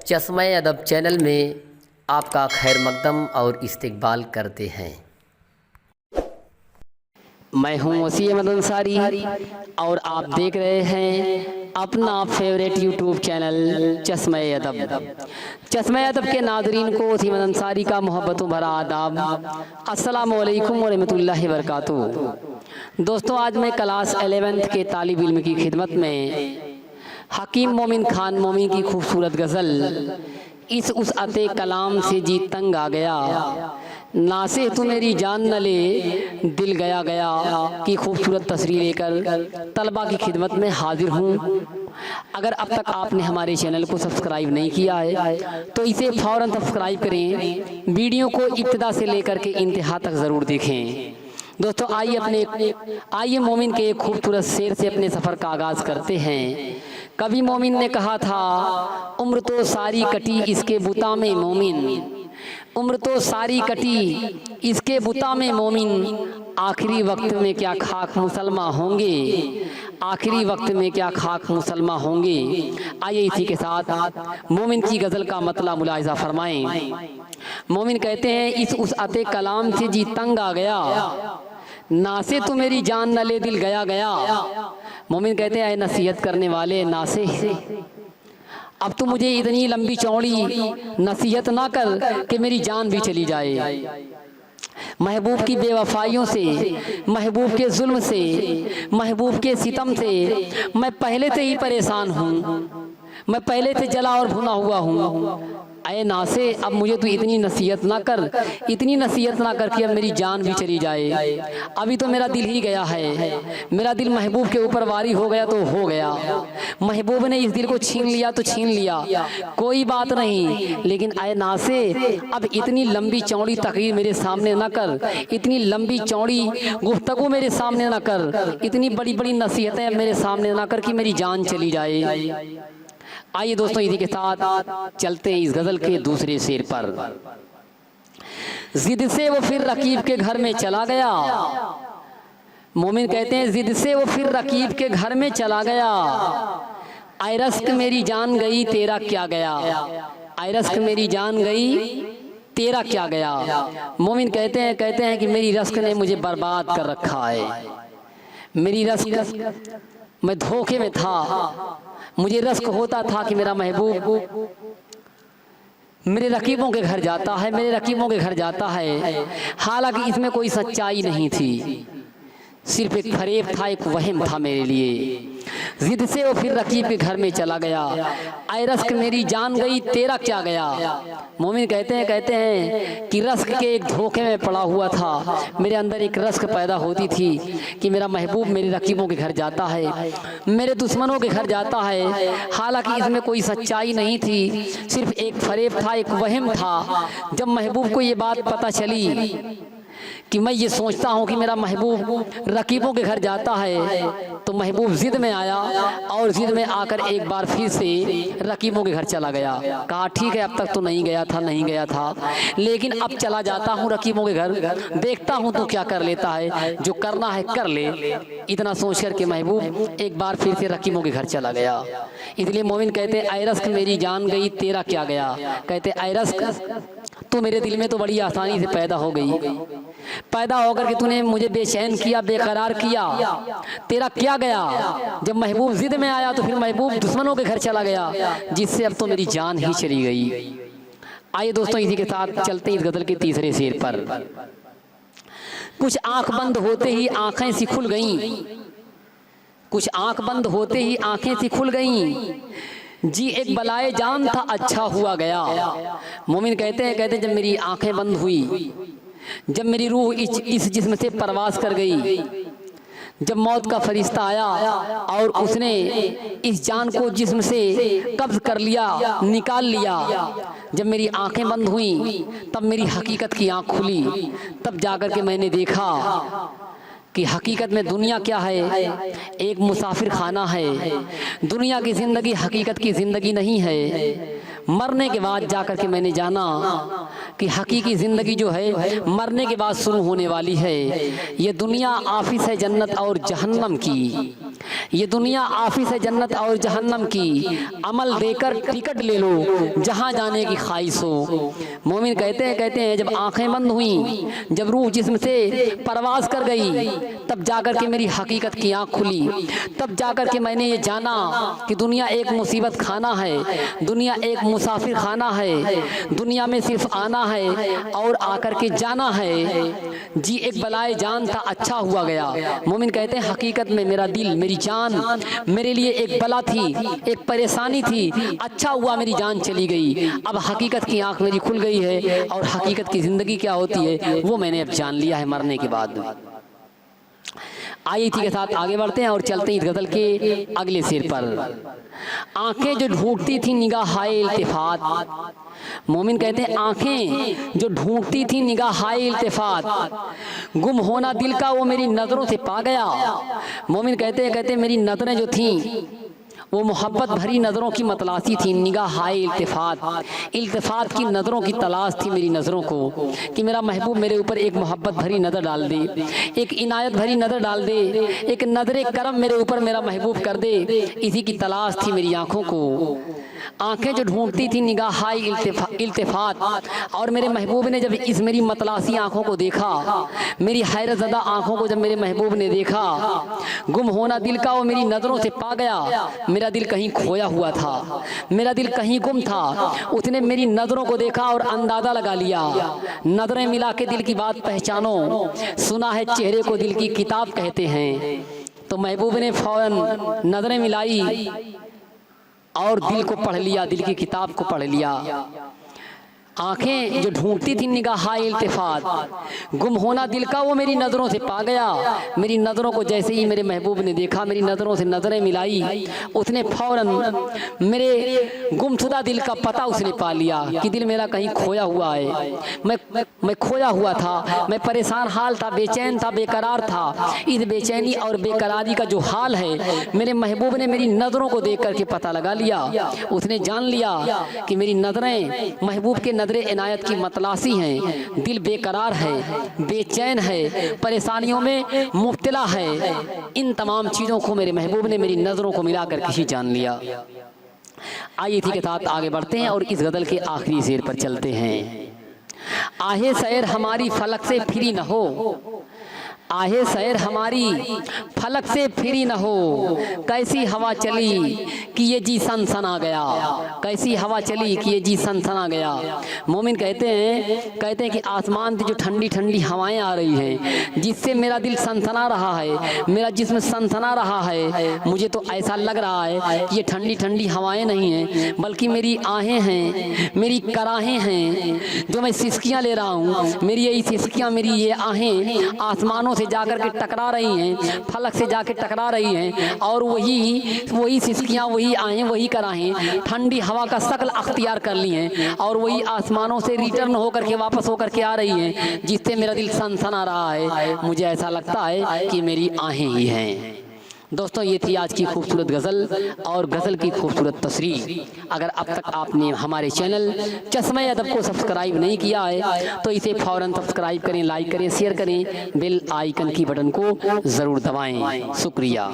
चश्मा अदब चैनल में आपका खैर मकदम और इस्तकबाल करते हैं। मैं हूं वसी अहमद अंसारी और आप देख रहे हैं अपना फेवरेट यूट्यूब चैनल चश्मा अदब। चश्मा अदब के नाज़रीन को वसी अहमद अंसारी का मोहब्बतों भरा आदाब। अस्सलामु अलैकुम व रहमतुल्लाहि व बरकातुहू। दोस्तों, आज मैं क्लास 11th के तालिब इल्म की खिदमत में हकीम मोमिन खान मोमिन की खूबसूरत गज़ल इस उसअते कलाम से जी तंग आ गया, नासे तू मेरी जान न ले दिल गया गया की खूबसूरत तस्वीर लेकर तलबा की खिदमत में हाजिर हूँ। अगर अब तक आपने हमारे चैनल को सब्सक्राइब नहीं किया है तो इसे फ़ौरन सब्सक्राइब करें। वीडियो को इब्तिदा से लेकर के इंतहा तक ज़रूर देखें। दोस्तों, आइए मोमिन के एक खूबसूरत शेर से अपने सफ़र का आगाज़ करते हैं। कभी मोमिन ने कहा था, उम्र तो सारी कटी इसके बुता में मोमिन, उम्र तो सारी कटी इसके बुता में मोमिन, आखिरी वक्त में क्या खाक मुसलमान होंगे, आखिरी वक्त में क्या खाक मुसलमान होंगे। आइए इसी के साथ मोमिन की गज़ल का मतलब मुलाहिज़ा फरमाएं। मोमिन कहते हैं, इस उसअते कलाम से जी तंग आ गया, नासे तो मेरी जान न ले दिल गया गया। मोमिन कहते हैं, नसीहत करने वाले नासे, अब तो मुझे इतनी लंबी चौड़ी नसीहत ना कर कि मेरी जान भी चली जाए। महबूब की बेवफाइयों से, महबूब के जुल्म से, महबूब के सितम से मैं पहले से ही परेशान हूँ, मैं पहले से जला और भुना हुआ हूँ। अये नासे, अब मुझे तो इतनी नसीहत ना कर, इतनी नसीहत ना कर कि अब मेरी जान भी चली जाए। अभी तो मेरा दिल ही गया है, मेरा दिल महबूब के ऊपर वारी हो गया तो हो गया। महबूब ने इस दिल को छीन लिया तो छीन लिया, कोई बात नहीं। लेकिन अये नासे, अब इतनी लंबी चौड़ी तकरीर मेरे सामने ना कर, इतनी लंबी चौड़ी गुफ्तगू मेरे सामने ना कर, इतनी बड़ी बड़ी नसीहतें मेरे सामने ना कर कि मेरी जान चली जाए। आइए दोस्तों, इसी के साथ चलते हैं इस गज़ल के दूसरे शेर पर। जिद से वो फिर रकीब के घर में चला गया। मोमिन कहते हैं, जिद से वो फिर रकीब के घर में चला गया, आए रस्क मेरी जान गई तेरा क्या गया, आए रस्क मेरी जान गई तेरा क्या गया। मोमिन कहते हैं कि मेरी रस्क ने मुझे बर्बाद कर रखा है, मेरी रस्क, मैं धोखे में था। मुझे रस्क होता था कि मेरा महबूब मेरे रकीबों के घर जाता है, मेरे रकीबों के घर जाता है। हालांकि इसमें कोई सच्चाई नहीं थी, सिर्फ एक फरेब था, एक वहम था मेरे लिए। जिद से वो फिर रकीब के घर में चला गया, आए रस्क मेरी जान गई तेरा क्या गया। मोमिन कहते हैं कि रस्क के एक धोखे में पड़ा हुआ था। मेरे अंदर एक रस्क पैदा होती थी कि मेरा महबूब मेरे रकीबों के घर जाता है, मेरे दुश्मनों के घर जाता है। हालांकि इसमें कोई सच्चाई नहीं थी, सिर्फ एक फरेब था, एक वहम था। जब महबूब को ये बात पता चली कि मैं ये सोचता हूँ कि मेरा महबूब रकीबों के घर जाता है, तो महबूब जिद में आया और जिद में आकर एक बार फिर से रकीबों के घर चला गया। कहा, ठीक है, अब तक तो नहीं गया था, लेकिन अब चला जाता हूँ रकीबों के घर, देखता हूँ तो क्या कर लेता है, जो करना है कर ले। इतना सोच कर के महबूब एक बार फिर से रकीबों के घर चला गया। इसलिए मोमिन कहते, आए रस्क मेरी जान गई तेरा क्या गया। कहते, आए रस्क, तू मेरे दिल में तो बड़ी आसानी से पैदा हो गई, पैदा होकर के तूने मुझे बेचैन किया, बेकरार किया, तेरा क्या गया। जब महबूब जिद में आया तो फिर महबूब दुश्मनों के घर चला गया, जिससे अब तो मेरी जान ही चली गई। आइए दोस्तों, इसी के साथ चलते हैं इस गज़ल के तीसरे शेर पर। कुछ आंख बंद होते ही आंखें सी खुल गईं, कुछ आंख बंद होते ही आंखें सी खुल गईं, जी एक बलाए जान था अच्छा हुआ गया। मोमिन कहते हैं जब मेरी आंखें बंद हुई, जब मेरी रूह इस जिस्म से परवास कर गई, जब मौत का फरिश्ता आया और उसने इस जान को जिस्म से कब्ज कर लिया, निकाल लिया, जब मेरी आंखें बंद हुई तब मेरी हकीकत की आंख खुली। तब जाकर के मैंने देखा कि हकीकत में दुनिया क्या है, एक मुसाफिर खाना है। दुनिया की ज़िंदगी हकीकत की ज़िंदगी नहीं है। मरने के बाद जाकर के मैंने जाना कि हकीकी ज़िंदगी जो है मरने के बाद शुरू होने वाली है। ये दुनिया ऑफिस है जन्नत और जहन्नम की। ये दुनिया ऑफिस है जन्नत और जहन्नम की, अमल देकर टिकट ले लो जहां जाने की ख्वाहिश हो। मोमिन कहते हैं जब आंखें बंद हुई, जब रूह जिस्म से परवाज कर गई, तब जाकर के मेरी हकीकत की आंख खुली। तब जाकर के मैंने ये जाना कि दुनिया एक मुसीबत खाना है, दुनिया एक मुसाफिर खाना है, दुनिया में सिर्फ आना है और आकर के जाना है। जी एक बलाए जान था, अच्छा हुआ गया। मोमिन कहते हैं हकीकत में मेरा दिल, मेरी जान मेरे लिए एक बला थी, एक परेशानी थी, अच्छा हुआ मेरी जान चली गई। अब हकीकत की आंख मेरी खुल गई है और हकीकत की जिंदगी क्या होती है वो मैंने अब जान लिया है मरने के बाद। आइए इसी के साथ आगे बढ़ते हैं और चलते हैं इस गजल के अगले शेर पर। आंखें जो ढूंढती थी निगाह-ए इल्तिफात, मोमिन कहते हैं आंखें जो ढूंढती थी निगाह-ए इल्तिफात, गुम होना दिल का वो मेरी नजरों से पा गया। मोमिन कहते हैं मेरी नजरें जो थी वो मोहब्बत भरी नज़रों की मतलासी थी। निगाह-ए इल्तिफात, इल्तिफात की नज़रों की तलाश थी मेरी नज़रों को कि मेरा महबूब मेरे ऊपर एक मोहब्बत भरी नज़र डाल दे, एक इनायत भरी नज़र डाल दे, एक नज़र करम मेरे ऊपर मेरा महबूब कर दे। इसी की तलाश थी मेरी आँखों को। आंखें जो ढूंढती थी निगाह-ए इल्तिफात, और मेरे महबूब ने जब इस मेरी मतलासी आँखों को देखा, मेरी हैरत ज़दा आँखों को जब मेरे महबूब ने देखा, गुम होना दिल का वो मेरी नज़रों से पा गया। मेरा दिल कहीं खोया हुआ था, मेरा दिल कहीं गुम था, उसने मेरी नज़रों को देखा और अंदाज़ा लगा लिया। नज़रें मिला के दिल की बात पहचानो, सुना है चेहरे को दिल की किताब कहते हैं। तो महबूब ने फौरन नज़रें मिलाई और दिल को पढ़ लिया, दिल की किताब को पढ़ लिया। आंखें जो ढूंढती थी निगाह-ए इल्तिफात, गुम होना दिल का वो मेरी नज़रों से पा गया। मेरी नज़रों को जैसे ही मेरे महबूब ने देखा, मेरी नज़रों से नज़रें मिलाई, उसने फौरन मेरे गुमशुदा दिल का पता उसने पा लिया कि दिल मेरा कहीं खोया हुआ है। मैं खोया हुआ था, मैं परेशान हाल था, बेचैन था, बेकरार था। इस बेचैनी और बेकरारी का जो हाल है मेरे महबूब ने मेरी नज़रों को देख करके पता लगा लिया। उसने जान लिया कि मेरी नज़रें महबूब के नजरे इनायत की मतलासी हैं, दिल बेकरार है, बेचैन है, परेशानियों में मुब्तला है। इन तमाम चीज़ों को मेरे महबूब ने मेरी नज़रों को मिलाकर ही जान लिया। आइए इसी के साथ आगे बढ़ते हैं और इस गज़ल के आखिरी शेर पर चलते हैं। आहे सैर हमारी फलक से फिरी न हो, आहे सैर हमारी फलक से फिरी न हो, कैसी हवा चली कि ये जी सनसना गया, कैसी हवा चली कि ये जी सनसना गया। मोमिन कहते हैं कि आसमान से जो ठंडी ठंडी हवाएं आ रही हैं, जिससे मेरा दिल सनसना रहा है, मेरा जिस्म सनसना रहा है। मुझे तो ऐसा लग रहा है कि ये ठंडी ठंडी हवाएं नहीं हैं, बल्कि मेरी आहें हैं, मेरी कराहें हैं, जो मैं सिसकियाँ ले रहा हूँ। मेरी यही सिसकियाँ, मेरी ये आहें आसमानों से जाकर के टकरा रही हैं, फलक से जाके टकरा रही हैं, और वही सिसकियाँ, वही आएँ, वही कराहें ठंडी हवा का शक्ल अख्तियार कर ली हैं, और वही आसमानों से रिटर्न होकर के वापस होकर के आ रही हैं, जिससे मेरा दिल सनसना रहा है। मुझे ऐसा लगता है कि मेरी आहें ही हैं। दोस्तों, ये थी आज की खूबसूरत गज़ल और गज़ल की खूबसूरत तस्रीर। अगर अब तक आपने हमारे चैनल चश्मे अदब को सब्सक्राइब नहीं किया है तो इसे फ़ौरन सब्सक्राइब करें, लाइक करें, शेयर करें, बेल आइकन की बटन को ज़रूर दबाएं। शुक्रिया।